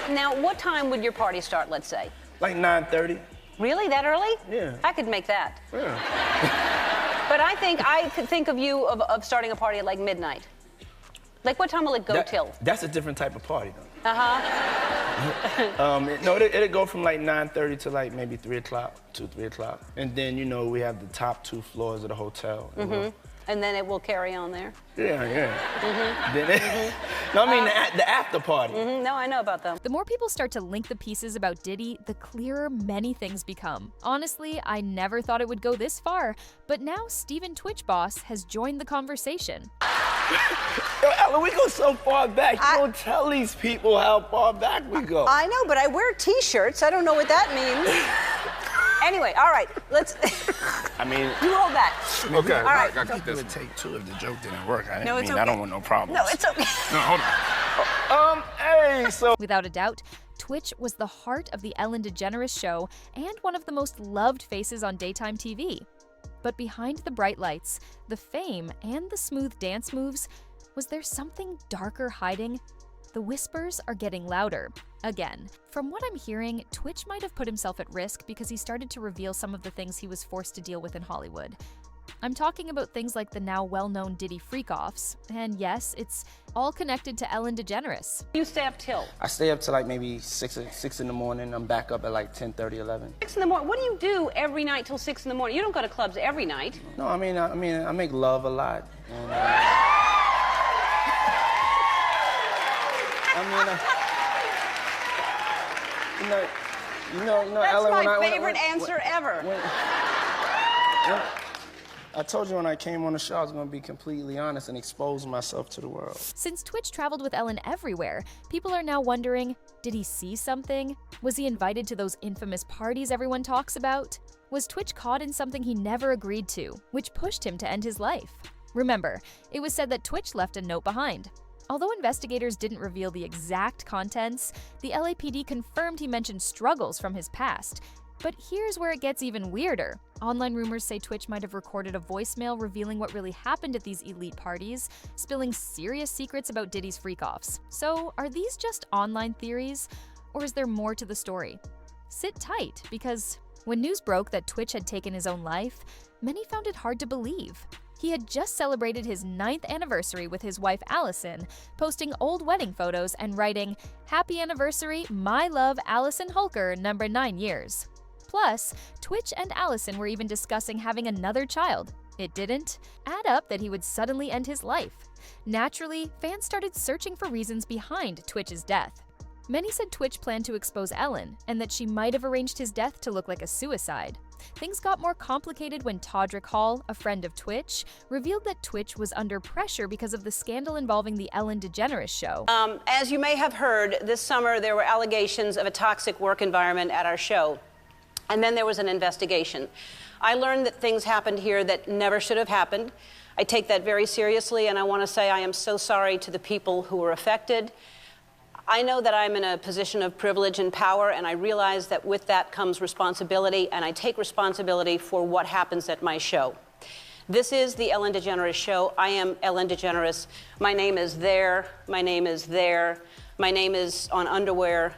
Now, what time would your party start, let's say? Like 9:30. Really? That early? Yeah. I could make that. Yeah. But I could think of you of starting a party at like midnight. Like, what time will it go till? That's a different type of party, though. Uh-huh. No, it'll go from like 9:30 to like maybe 3 o'clock, 3 o'clock. And then, you know, we have the top 2 floors of the hotel. And then it will carry on there? Yeah. No, I mean the after party. No, I know about them. The more people start to link the pieces about Diddy, the clearer many things become. Honestly, I never thought it would go this far, but now Steven Twitch Boss has joined the conversation. Yo, Ellen, we go so far back. You don't tell these people how far back we go. I know, but I wear T-shirts. I don't know what that means. Anyway, all right, let's... I mean... You hold that. Okay, all right. I keep It this. would take 2 if the joke didn't work. I No, it's I don't okay. want no problems. No, it's okay. No, hold on. Hey, so... Without a doubt, Twitch was the heart of the Ellen DeGeneres show and one of the most loved faces on daytime TV. But behind the bright lights, the fame, and the smooth dance moves, was there something darker hiding? The whispers are getting louder. Again. From what I'm hearing, Twitch might have put himself at risk because he started to reveal some of the things he was forced to deal with in Hollywood. I'm talking about things like the now well-known Diddy freak-offs, and yes, it's all connected to Ellen DeGeneres. You stay up till? I stay up till like maybe 6 in the morning. I'm back up at like 10:30, 11. 6 in the morning. What do you do every night till 6 in the morning? You don't go to clubs every night. No, I mean, I make love a lot. And, you know, That's Ellen, my favorite answer ever. I told you when I came on the show I was going to be completely honest and expose myself to the world. Since Twitch traveled with Ellen everywhere, people are now wondering, did he see something? Was he invited to those infamous parties everyone talks about? Was Twitch caught in something he never agreed to, which pushed him to end his life? Remember, it was said that Twitch left a note behind. Although investigators didn't reveal the exact contents, the LAPD confirmed he mentioned struggles from his past. But here's where it gets even weirder. Online rumors say Twitch might have recorded a voicemail revealing what really happened at these elite parties, spilling serious secrets about Diddy's freak-offs. So, are these just online theories, or is there more to the story? Sit tight, because when news broke that Twitch had taken his own life, many found it hard to believe. He had just celebrated his 9th anniversary with his wife Allison, posting old wedding photos and writing, "Happy anniversary, my love Allison Holker, number 9 years." Plus, Twitch and Allison were even discussing having another child. It didn't add up that he would suddenly end his life. Naturally, fans started searching for reasons behind Twitch's death. Many said Twitch planned to expose Ellen, and that she might have arranged his death to look like a suicide. Things got more complicated when Todrick Hall, a friend of Twitch, revealed that Twitch was under pressure because of the scandal involving the Ellen DeGeneres show. As you may have heard, this summer there were allegations of a toxic work environment at our show. And then there was an investigation. I learned that things happened here that never should have happened. I take that very seriously, and I want to say I am so sorry to the people who were affected. I know that I'm in a position of privilege and power, and I realize that with that comes responsibility, and I take responsibility for what happens at my show. This is the Ellen DeGeneres Show. I am Ellen DeGeneres. My name is there. My name is there. My name is on underwear.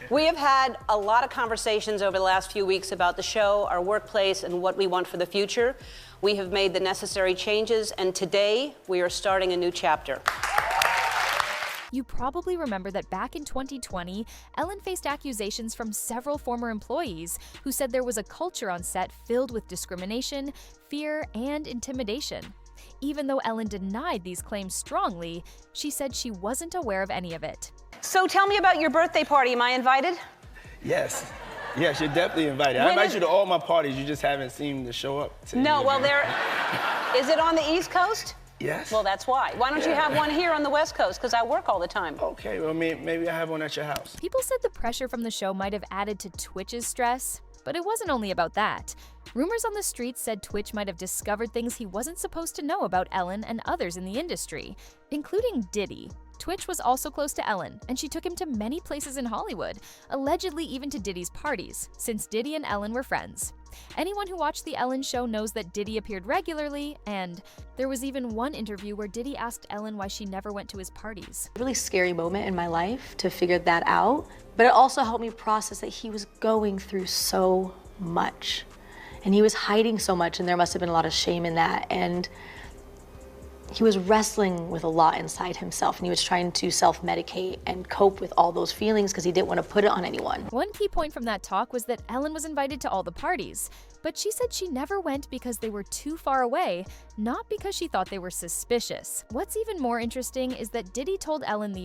We have had a lot of conversations over the last few weeks about the show, our workplace, and what we want for the future. We have made the necessary changes, and today we are starting a new chapter. You probably remember that back in 2020, Ellen faced accusations from several former employees who said there was a culture on set filled with discrimination, fear, and intimidation. Even though Ellen denied these claims strongly, she said she wasn't aware of any of it. So tell me about your birthday party. Am I invited? Yes, you're definitely invited. I invite you to all my parties. You just haven't seemed to show up. No, well, is it on the East Coast? Yes. Well, that's why. Why don't you have one here on the West Coast? Because I work all the time. Okay, well, maybe I have one at your house. People said the pressure from the show might have added to Twitch's stress, but it wasn't only about that. Rumors on the streets said Twitch might have discovered things he wasn't supposed to know about Ellen and others in the industry, including Diddy. Twitch was also close to Ellen, and she took him to many places in Hollywood, allegedly even to Diddy's parties, since Diddy and Ellen were friends. Anyone who watched The Ellen Show knows that Diddy appeared regularly, and there was even one interview where Diddy asked Ellen why she never went to his parties. Really scary moment in my life to figure that out, but it also helped me process that he was going through so much, and he was hiding so much, and there must have been a lot of shame in that, and he was wrestling with a lot inside himself, and he was trying to self-medicate and cope with all those feelings because he didn't want to put it on anyone. One key point from that talk was that Ellen was invited to all the parties, but she said she never went because they were too far away, not because she thought they were suspicious. What's even more interesting is that Diddy told Ellen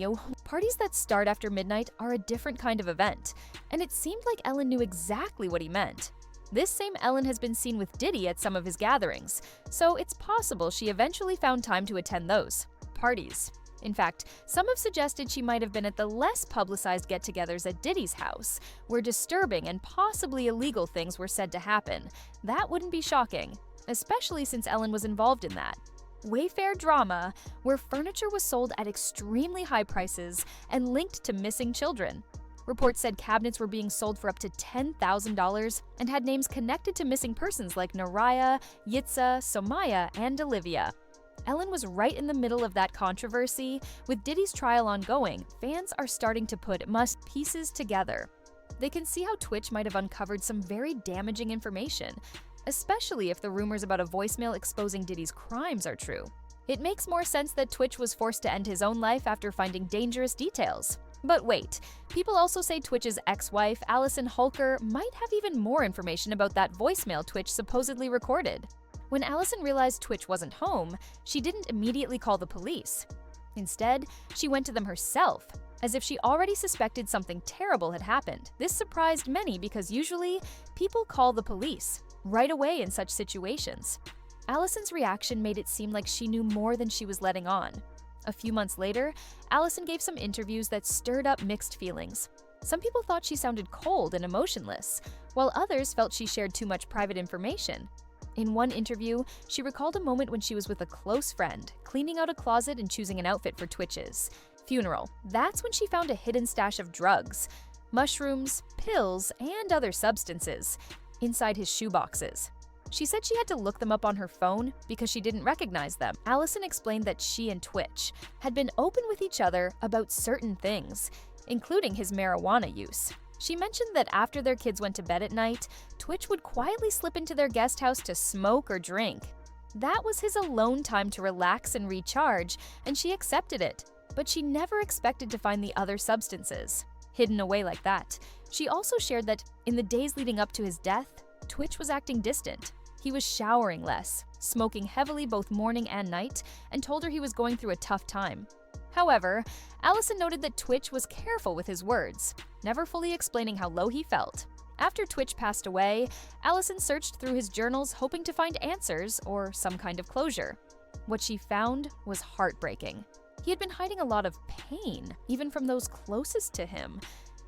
parties that start after midnight are a different kind of event, and it seemed like Ellen knew exactly what he meant. This same Ellen has been seen with Diddy at some of his gatherings, so it's possible she eventually found time to attend those parties. In fact, some have suggested she might have been at the less publicized get-togethers at Diddy's house, where disturbing and possibly illegal things were said to happen. That wouldn't be shocking, especially since Ellen was involved in that. Wayfair drama, where furniture was sold at extremely high prices and linked to missing children. Reports said cabinets were being sold for up to $10,000 and had names connected to missing persons like Naraya, Yitza, Somaya, and Olivia. Ellen was right in the middle of that controversy. With Diddy's trial ongoing, fans are starting to put pieces together. They can see how Twitch might have uncovered some very damaging information, especially if the rumors about a voicemail exposing Diddy's crimes are true. It makes more sense that Twitch was forced to end his own life after finding dangerous details. But wait, people also say Twitch's ex-wife, Allison Holker, might have even more information about that voicemail Twitch supposedly recorded. When Allison realized Twitch wasn't home, she didn't immediately call the police. Instead, she went to them herself, as if she already suspected something terrible had happened. This surprised many because usually, people call the police right away in such situations. Allison's reaction made it seem like she knew more than she was letting on. A few months later, Allison gave some interviews that stirred up mixed feelings. Some people thought she sounded cold and emotionless, while others felt she shared too much private information. In one interview, she recalled a moment when she was with a close friend, cleaning out a closet and choosing an outfit for tWitch's funeral. That's when she found a hidden stash of drugs, mushrooms, pills, and other substances inside his shoeboxes. She said she had to look them up on her phone because she didn't recognize them. Allison explained that she and Twitch had been open with each other about certain things, including his marijuana use. She mentioned that after their kids went to bed at night, Twitch would quietly slip into their guest house to smoke or drink. That was his alone time to relax and recharge, and she accepted it. But she never expected to find the other substances hidden away like that. She also shared that in the days leading up to his death, Twitch was acting distant. He was showering less, smoking heavily both morning and night, and told her he was going through a tough time. However, Allison noted that Twitch was careful with his words, never fully explaining how low he felt. After Twitch passed away, Allison searched through his journals hoping to find answers or some kind of closure. What she found was heartbreaking. He had been hiding a lot of pain, even from those closest to him.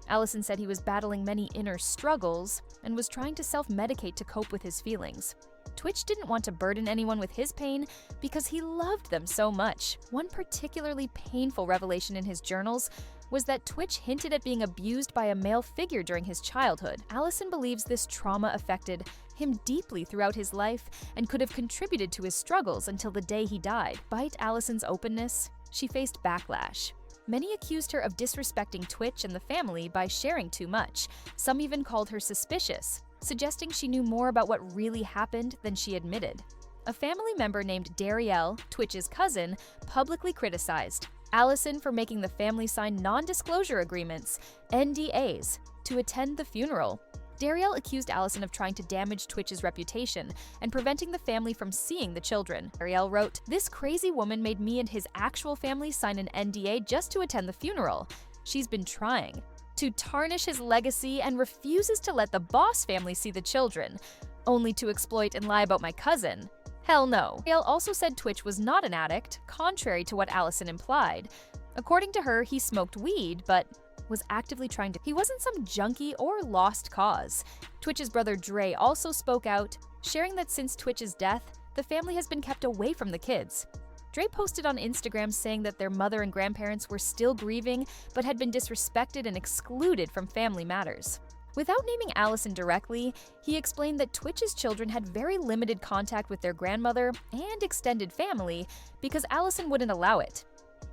Allison said he was battling many inner struggles and was trying to self-medicate to cope with his feelings. Twitch didn't want to burden anyone with his pain because he loved them so much. One particularly painful revelation in his journals was that Twitch hinted at being abused by a male figure during his childhood. Allison believes this trauma affected him deeply throughout his life and could have contributed to his struggles until the day he died. Despite Allison's openness, she faced backlash. Many accused her of disrespecting Twitch and the family by sharing too much. Some even called her suspicious, suggesting she knew more about what really happened than she admitted. A family member named Darielle, Twitch's cousin, publicly criticized Allison for making the family sign non-disclosure agreements, NDAs, to attend the funeral. Darielle accused Allison of trying to damage Twitch's reputation and preventing the family from seeing the children. Darielle wrote, "This crazy woman made me and his actual family sign an NDA just to attend the funeral. She's been trying to tarnish his legacy and refuses to let the Boss family see the children, only to exploit and lie about my cousin. Hell no." Darielle also said Twitch was not an addict, contrary to what Allison implied. According to her, he smoked weed, but was actively trying to. He wasn't some junkie or lost cause. Twitch's brother Dre also spoke out, sharing that since Twitch's death, the family has been kept away from the kids. Dre posted on Instagram saying that their mother and grandparents were still grieving but had been disrespected and excluded from family matters. Without naming Allison directly, he explained that Twitch's children had very limited contact with their grandmother and extended family because Allison wouldn't allow it.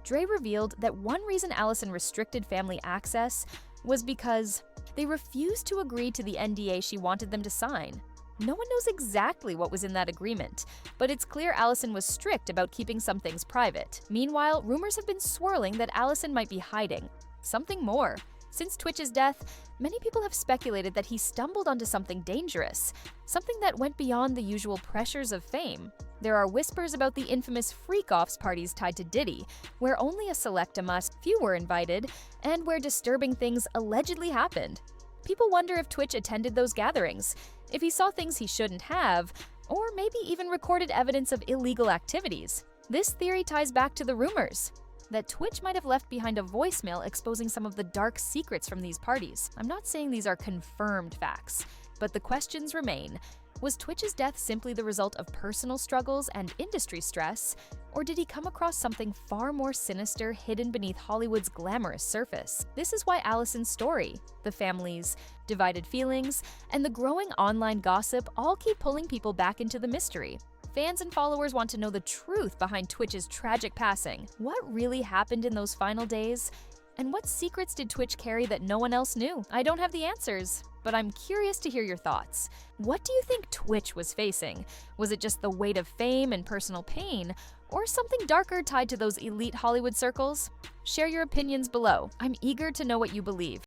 Dre revealed that one reason Allison restricted family access was because they refused to agree to the NDA she wanted them to sign. No one knows exactly what was in that agreement, but it's clear Allison was strict about keeping some things private. Meanwhile, rumors have been swirling that Allison might be hiding something more. Since Twitch's death, many people have speculated that he stumbled onto something dangerous, something that went beyond the usual pressures of fame. There are whispers about the infamous freak-offs parties tied to Diddy, where only a select few were invited, and where disturbing things allegedly happened. People wonder if Twitch attended those gatherings, if he saw things he shouldn't have, or maybe even recorded evidence of illegal activities. This theory ties back to the rumors that Twitch might have left behind a voicemail exposing some of the dark secrets from these parties. I'm not saying these are confirmed facts, but the questions remain. Was Twitch's death simply the result of personal struggles and industry stress, or did he come across something far more sinister hidden beneath Hollywood's glamorous surface? This is why Allison's story, the family's divided feelings, and the growing online gossip all keep pulling people back into the mystery. Fans and followers want to know the truth behind Twitch's tragic passing. What really happened in those final days? And what secrets did Twitch carry that no one else knew? I don't have the answers, but I'm curious to hear your thoughts. What do you think Twitch was facing? Was it just the weight of fame and personal pain, or something darker tied to those elite Hollywood circles? Share your opinions below. I'm eager to know what you believe.